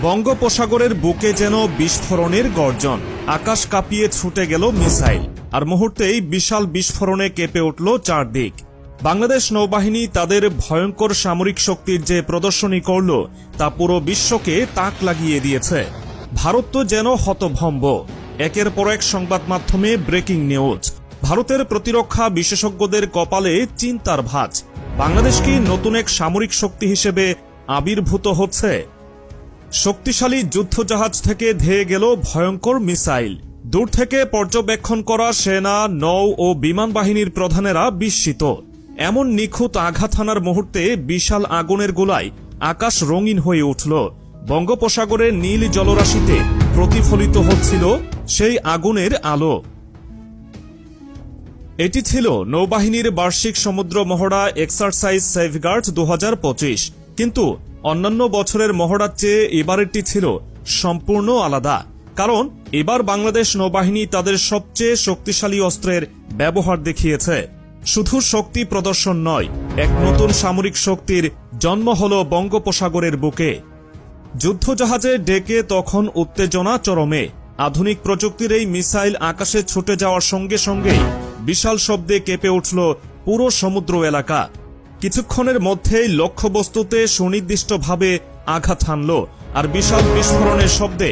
বঙ্গোপসাগরের বুকে যেন বিস্ফোরণের গর্জন, আকাশ কাঁপিয়ে ছুটে গেল মিসাইল, আর মুহূর্তেই বিশাল বিস্ফোরণে কেঁপে উঠল চারদিক। বাংলাদেশ নৌবাহিনী তাদের ভয়ঙ্কর সামরিক শক্তির যে প্রদর্শনী করল তা পুরো বিশ্বকে তাক লাগিয়ে দিয়েছে। ভারত তো যেন হতভম্ব। একের পর এক সংবাদ মাধ্যমে ব্রেকিং নিউজ। ভারতের প্রতিরক্ষা বিশেষজ্ঞদের কপালে চিন্তার ভাঁজ। বাংলাদেশ কি নতুন এক সামরিক শক্তি হিসেবে আবির্ভূত হচ্ছে? শক্তিশালী যুদ্ধজাহাজ থেকে ধেয়ে গেল ভয়ঙ্কর মিসাইল। দূর থেকে পর্যবেক্ষণ করা সেনা, নৌ ও বিমান বাহিনীর প্রধানেরা বিস্মিত। এমন নিখুঁত আঘাত হানার মুহূর্তে বিশাল আগুনের গোলায় আকাশ রঙিন হয়ে উঠল। বঙ্গোপসাগরের নীল জলরাশিতে প্রতিফলিত হচ্ছিল সেই আগুনের আলো। এটি ছিল নৌবাহিনীর বার্ষিক সমুদ্র মহড়া এক্সারসাইজ সেফগার্ড 2025। কিন্তু অন্যান্য বছরের মহড়ার চেয়ে এবারেরটি ছিল সম্পূর্ণ আলাদা। কারণ এবার বাংলাদেশ নৌবাহিনী তাদের সবচেয়ে শক্তিশালী অস্ত্রের ব্যবহার দেখিয়েছে। শুধু শক্তি প্রদর্শন নয়, এক নতুন সামরিক শক্তির জন্ম হল বঙ্গোপসাগরের বুকে। যুদ্ধজাহাজে ডেকে তখন উত্তেজনা চরমে। আধুনিক প্রযুক্তির এই মিসাইল আকাশে ছুটে যাওয়ার সঙ্গে সঙ্গেই বিশাল শব্দে কেঁপে উঠল পুরো সমুদ্র এলাকা। কিছুক্ষণের মধ্যেই লক্ষ্যবস্তুতে সুনির্দিষ্টভাবে আঘাত হানল, আর বিশাল বিস্ফোরণের শব্দে